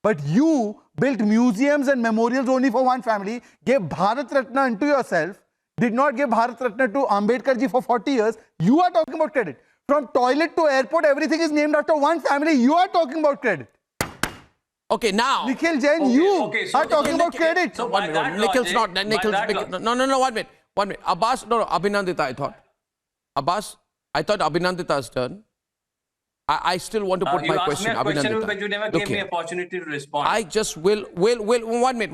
But you built museums and memorials only for one family, gave Bharat Ratna unto yourself, did not give Bharat Ratna to Ambedkar ji for 40 years. You are talking about credit. From toilet to airport, everything is named after one family. You are talking about credit. Okay, now. Nikhil Jain, are talking about credit. So one minute. Nikhil's not. No, 1 minute. Abbas, Abhinandita, I thought. Abbas, I thought Abhinandita's turn. I still want to put my question. You asked me a question, Abhinandita. but you never gave me an opportunity to respond. I just will. 1 minute.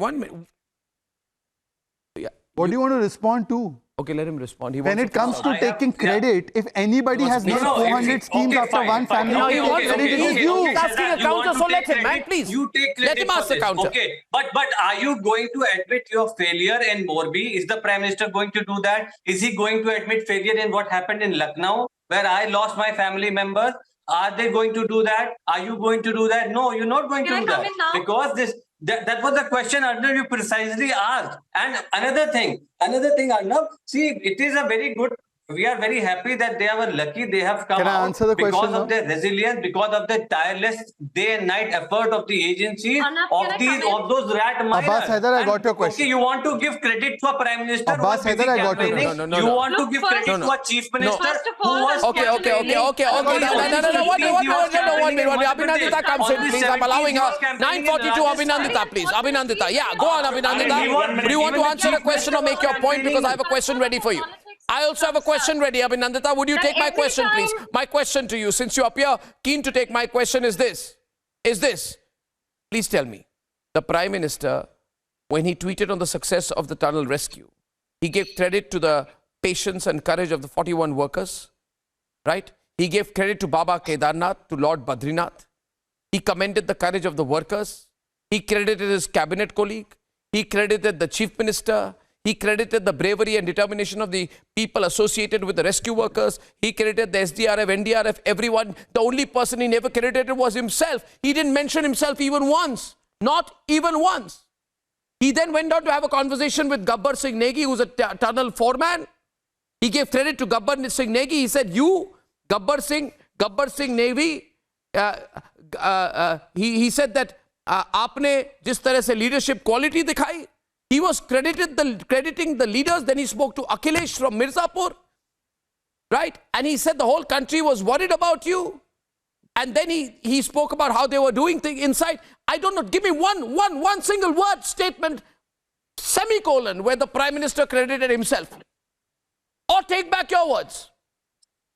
Yeah. What do you want to respond to? Okay, let him respond. When it comes to taking credit, if anybody has made 400 schemes after one family, it is you. He's asking a counter, so let him, man, please. You take credit. Let him ask the counter. Okay, but are you going to admit your failure in Morbi? Is the Prime Minister going to do that? Is he going to admit failure in what happened in Lucknow, where I lost my family members? Are they going to do that? Are you going to do that? No, you're not going to do that. Because that was the question, Arnab, you precisely asked. And another thing, Arnab, see, it is a very good we are very happy that they are lucky they have come Can I out answer the because question of their resilience, because of the tireless day and night effort of the agencies, Arnab, can I of those rat miners. Abbas Haider, I got your question. Okay, you want to give credit to a prime minister Abbas who was Haider, busy I got your campaigning. question. No. You want Look, to give first- credit to a chief minister First of who all, was Okay. No, Abhinandita comes in, please. I'm allowing her. 9:42, Abhinandita, please. Abhinandita, yeah, go on, Abhinandita. Do you want to answer a question or make your point? Because I have a question ready for you. I also have a question ready, Abhinandita. Would you take my question, please? My question to you, since you appear keen to take my question, is this. Please tell me. The Prime Minister, when he tweeted on the success of the tunnel rescue, he gave credit to the patience and courage of the 41 workers, right? He gave credit to Baba Kedarnath, to Lord Badrinath. He commended the courage of the workers. He credited his cabinet colleague. He credited the chief minister. He credited the bravery and determination of the people associated with the rescue workers. He credited the SDRF, NDRF, everyone. The only person he never credited was himself. He didn't mention himself even once. Not even once. He then went on to have a conversation with Gabbar Singh Negi, who's a tunnel foreman. He gave credit to Gabbar Singh Negi. He said, you, Gabbar Singh Negi, he said that आपने जिस तरह से leadership quality दिखाई, he was crediting the leaders. Then he spoke to Akhilesh from Mirzapur, right? And he said the whole country was worried about you. And then he spoke about how they were doing things inside. I don't know. Give me one single word statement, semicolon, where the Prime Minister credited himself. Or take back your words.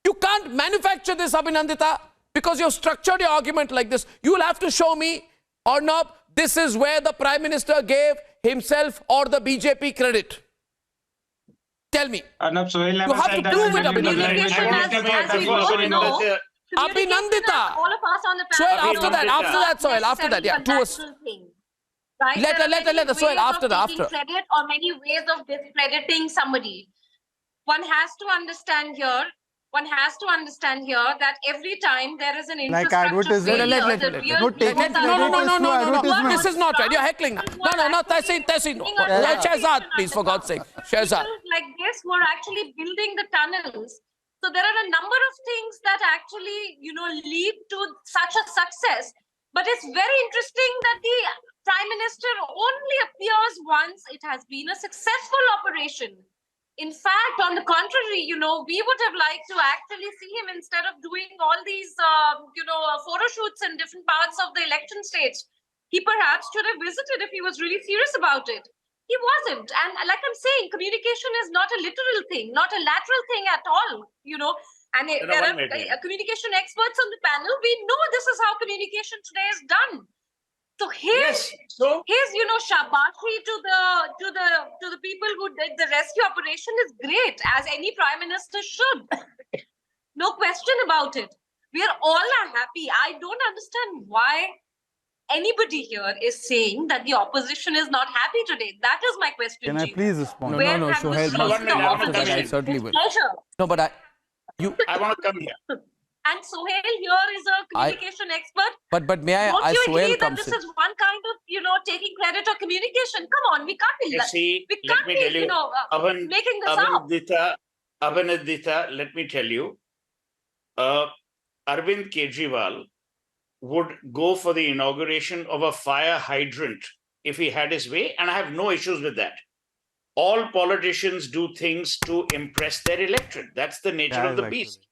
You can't manufacture this, Abhinandita, because you've structured your argument like this. You will have to show me, Arnab, this is where the Prime Minister gave himself or the BJP credit. Tell me. Arnab, Sohail you have to prove it, Abhinandita. Abhinandita. All of us on the Sohail, panel. after that, Sohail, after that, yeah. Right? Let her, Sohail, after that, after. Credit or many ways of discrediting somebody. One has to understand here that every time there is an infrastructure failure, No, this is not right. You're heckling now. No, Tehseen. Shehzad, please, for God's sake. Shehzad. Like this who are actually building the tunnels. So there are a number of things that actually, lead to such a success. But it's very interesting that the Prime Minister only appears once it has been a successful operation. In fact, on the contrary, we would have liked to actually see him instead of doing all these, photo shoots in different parts of the election stage. He perhaps should have visited if he was really serious about it. He wasn't. And like I'm saying, communication is not a literal thing, not a lateral thing at all, And there are communication experts on the panel. We know this is how communication today is done. So here's shabashi to the people who did the rescue operation is great, as any prime minister should. No question about it. We are all happy. I don't understand why anybody here is saying that the opposition is not happy today. That is my question. Can I please respond? No, Sohail, after that I certainly will. Pleasure. No, but I want to come here. And Sohail here is a communication expert. But may I? Don't you Sohail agree that comes this in. is one kind of, taking credit or communication? Come on, we can't be making this up. Abhinandita, let me tell you, Arvind Kejriwal would go for the inauguration of a fire hydrant if he had his way, and I have no issues with that. All politicians do things to impress their electorate. That's the nature of the beast.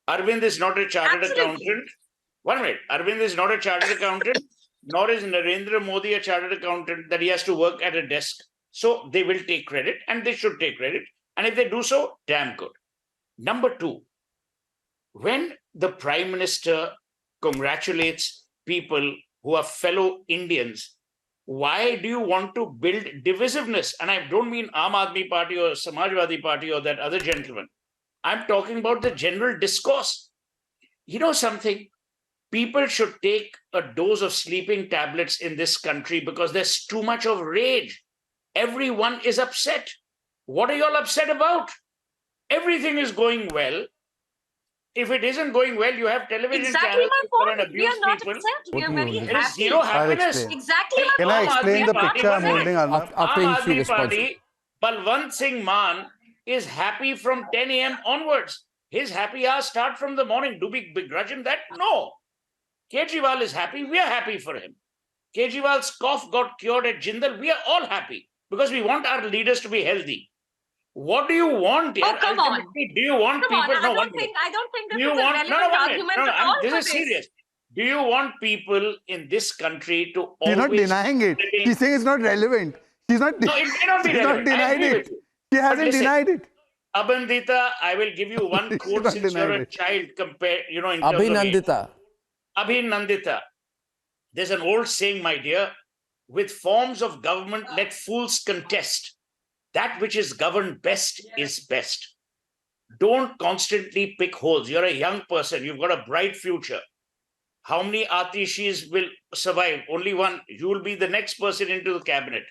Arvind is not a chartered accountant. 1 minute. Arvind is not a chartered accountant, nor is Narendra Modi a chartered accountant that he has to work at a desk. So they will take credit, and they should take credit. And if they do so, damn good. Number two, when the Prime Minister congratulates people who are fellow Indians, why do you want to build divisiveness? And I don't mean Aam Aadmi Party or Samajwadi Party or that other gentleman. I'm talking about the general discourse. You know something? People should take a dose of sleeping tablets in this country because there's too much of rage. Everyone is upset. What are you all upset about? Everything is going well. If it isn't going well, you have television channels that abuse people. We are very There is happy. zero happiness. Exactly. Can I explain the picture I'm holding, Arnab? After Aam he Aadmi responds. Party, Balwant Singh Maan is happy from 10 a.m. onwards. His happy hours start from the morning. Do we begrudge him that? No. Kejriwal is happy. We are happy for him. Kejriwal's cough got cured at Jindal. We are all happy because we want our leaders to be healthy. What do you want here? Oh, come on. Do you want Come people? on. No, I don't think this is a no, relevant argument at all. this is serious. Do you want people in this country to always... She's not denying it. She's saying it's not relevant. She's not... No, it may not be she's relevant. not denied it. She hasn't denied it. Abhinandita, I will give you one quote since you're a child compared, in terms of Abhinandita. Abhinandita. There's an old saying, my dear, with forms of government, let fools contest. That which is governed best is best. Don't constantly pick holes. You're a young person. You've got a bright future. How many Atishis will survive? Only one. You will be the next person into the cabinet.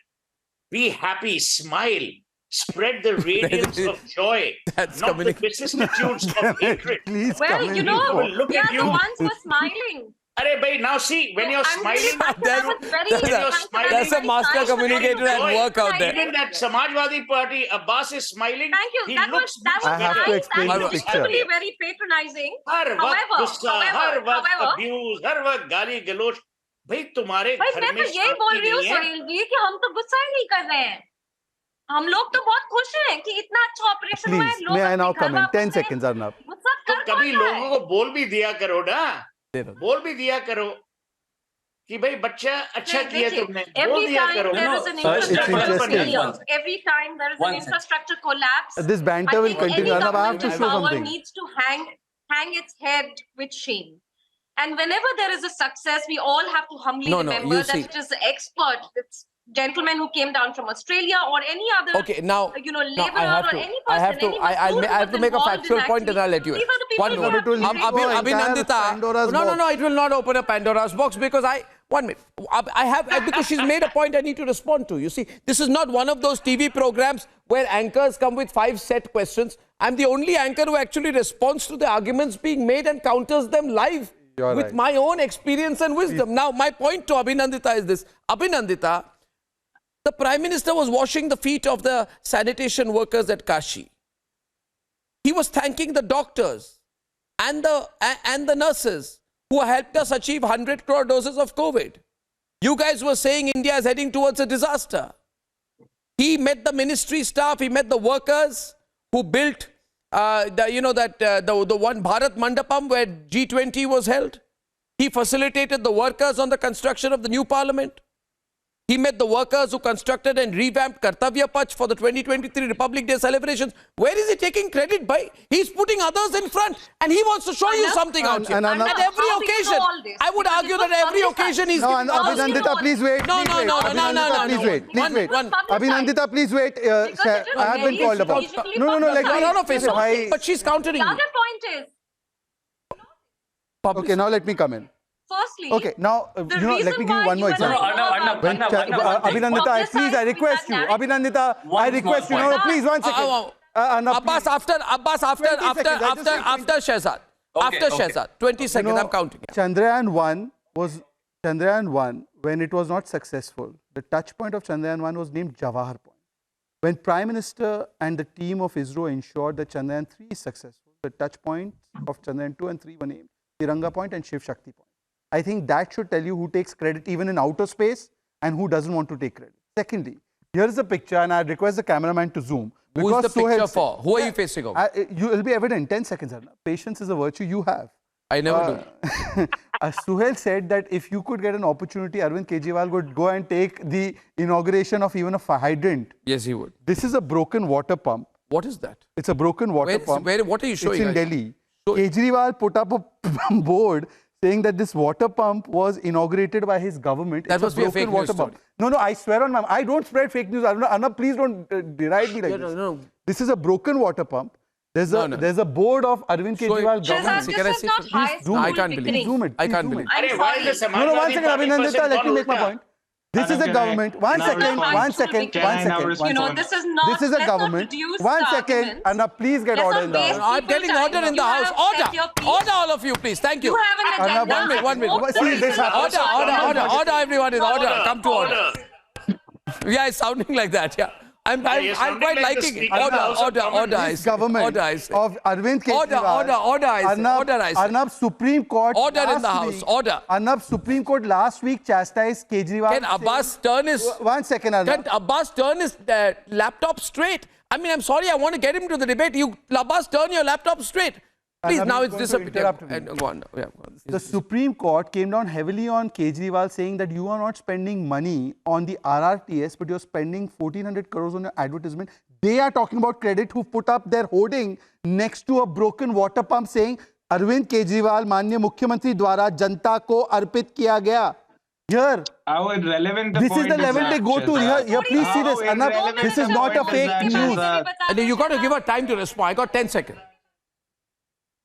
Be happy, smile, spread the radiance of joy, not the vicissitudes of hatred. Well, look we at are you. the ones who are smiling. Arey bhai, now see, when you're smiling, That's a master communicator at work out there. even that Samajwadi Party, Abbas is smiling. Thank you. He That was looks I have to nice explain and the picture. probably very patronizing. हर वक्त However, गुस्सा, हर वक्त however, abuse, हर वक्त गाली गलौज. भाई तुम्हारे भाई घर मैं में तो यही बोल शांति रही हूँ नहीं है. सोहेल जी कि हम तो गुस्सा ही नहीं कर रहे हैं. हम लोग तो बहुत खुश हैं कि इतना अच्छा ऑपरेशन हुआ है. Please, may I now come in? 10 seconds, Arnab. गुस्सा तो कर कभी कौन रहा लोगों है? को बोल भी दिया करो ना. बोल भी दिया करो कि भाई बच्चा अच्छा किया तुमने. बोल Every दिया time करो. there is an it's infrastructure interesting. failure, every time there is an infrastructure collapse, This banter I will think continue. any Arnab, I have to government in show power something. needs to hang its head with shame. And whenever there is a success, we all have to humbly remember you that see. it is the expert, this gentleman who came down from Australia or any other, Okay, now, laborer I have or to, any I person, have to, any I Masood who have to was make a involved in factual point and actually- I'll let you in. These are the people One who moment. have to It will lead to entire Pandora's box. No, it will not open a Pandora's box because one minute, because she's made a point I need to respond to. You see, this is not one of those TV programs where anchors come with 5 set questions. I'm the only anchor who actually responds to the arguments being made and counters them live. You're with right. my own experience and wisdom. Now, my point to Abhinandita is this. Abhinandita, the Prime Minister was washing the feet of the sanitation workers at Kashi. He was thanking the doctors and the nurses who helped us achieve 100 crore doses of COVID. You guys were saying India is heading towards a disaster. He met the ministry staff, he met the workers who built the one Bharat Mandapam where G20 was held. He facilitated the workers on the construction of the new parliament. He met the workers who constructed and revamped Kartavya Pach for the 2023 Republic Day celebrations. Where is he taking credit by? He's putting others in front and he wants to show you something out here. and At every occasion, I would argue that every occasion he's giving Abhinandita, please wait. No. Please wait. Abhinandita, please wait. I have been called upon. But she's countering The me. other point is, Okay, now let me come in. firstly, Okay, now, let me give you one more example. Abhinandita, please, I request you. Abhinandita, I request you. No, please, 1 second. Abbas, after Shehzad. After Shehzad. 20 seconds, I'm counting. Chandrayaan 1, when it was not successful, the touch point of Chandrayaan 1 was named Jawahar Point. When Prime Minister and the team of ISRO ensured that Chandrayaan 3 is successful, the touch points of Chandrayaan 2 and 3 were named Tiranga Point and Shiv Shakti Point. I think that should tell you who takes credit even in outer space and who doesn't want to take credit. Secondly, here is a picture and I request the cameraman to zoom. Who is the picture for? Who are you facing off? You will be evident. 10 seconds. Arnab. Patience is a virtue you have. I never do. Suhail said that if you could get an opportunity, Arvind Kejriwal would go and take the inauguration of even a hydrant. Yes, he would. This is a broken water pump. What is that? It's a broken water pump. What are you showing? It's in Delhi. Kejriwal put up a board saying that this water pump was inaugurated by his government. That must be a fake news story. No, I swear on my... I don't spread fake news. Arnab, please don't deride me like this. No. This is a broken water pump. There's a board of Arvind Kejriwal government. this is not high school I can't believe. picnic. Zoom it. I can't believe. I'm sorry. No, 1 second, Abhinandita, let me make my point. This is a government. One second. You know, this is not. This is a government. 1 second, Arnab, please get order in the house. I'm getting order in the house. Order, all of you, please. Thank you. You have an agenda. 1 minute. See, this happens. Order, everyone is order. Come to order. Yeah, it's sounding like that. Yeah. I'm quite liking it. Order, I This say. government Order, I say. of Arvind Kejriwal. Order, I say. Order, I say. Arnab, Supreme Court. Order in the last House. week- Order. Arnab, Supreme Court last week chastised Kejriwal. Can Abbas turn his... 1 second, Arnab. Can Abbas turn his laptop straight? I mean, I'm sorry, I want to get him to the debate. Abbas, turn your laptop straight. Please, Arnab now is it's going to disappeared. interrupt me. Go on. Yeah, go on. The Supreme Court came down heavily on Kejriwal, saying that you are not spending money on the RRTS, but you're spending 1,400 crores on your advertisement. They are talking about credit who put up their hoarding next to a broken water pump saying, Arvind Kejriwal, माननीय मुख्यमंत्री द्वारा जनता को अर्पित किया गया. Here, how irrelevant this is the level they go to. Here, please see this. Arnab, irrelevant this is the not a point is fake that, news. Shahzad. You got to give her time to respond. I got 10 seconds.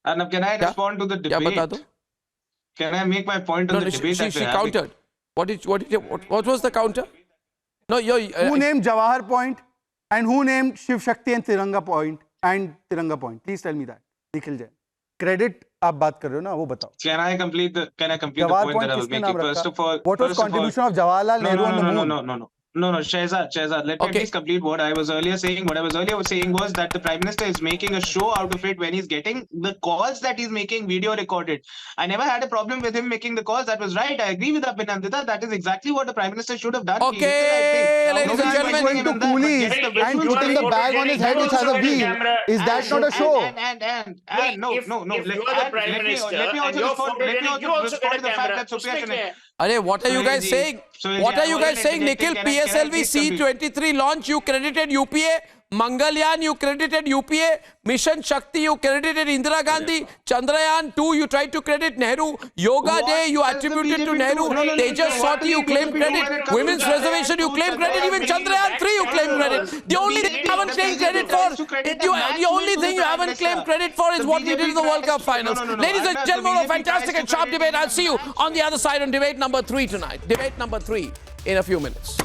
Arnab, can I respond to the Yeah, bata debate? do. Can I make my point on the debate that She we're having? countered. What was the counter? No, Who named Jawahar Point and who named Shiv Shakti and Tiranga Point and Tiranga Point? Please tell me that. Nikhil Jain. Credit आप बात कर रहे हो ना वो बताओ. Can I complete the Jawahar point that I was किसने making? नाम First रखा? of all, What was contribution of Jawaharlal Nehru on the moon? No, Shahzad, let me at least complete what I was earlier saying. What I was earlier saying was that the Prime Minister is making a show out of it when he's getting the calls that he's making video recorded. I never had a problem with him making the calls. That was right. I agree with Abhinandita. That is exactly what the Prime Minister should have done. Okay, ladies and gentlemen. Going to coolies and putting the bag on his head which has a wheel. Is that not a show? No. If you are the Prime Minister and you're photogenetic, you also get a camera. उसमें क्या है? Arey, what are you guys saying? What are you guys saying? Nikhil, PSLV C23 launch, you credited UPA. Mangalyaan, you credited UPA. Mission Shakti, you credited Indira Gandhi. Chandrayaan 2, you tried to credit Nehru. Yoga Day, you attributed to Nehru. Tejas Sorti, you claim credit. Women's Reservation, you claim credit. Even Chandrayaan 3, you claim credit. The only thing you haven't claimed credit for, the only thing you haven't claimed credit for is what we did in the World Cup finals. Ladies and gentlemen, a fantastic and sharp debate. I'll see you on the other side on debate number 3 tonight. Debate number 3 in a few minutes.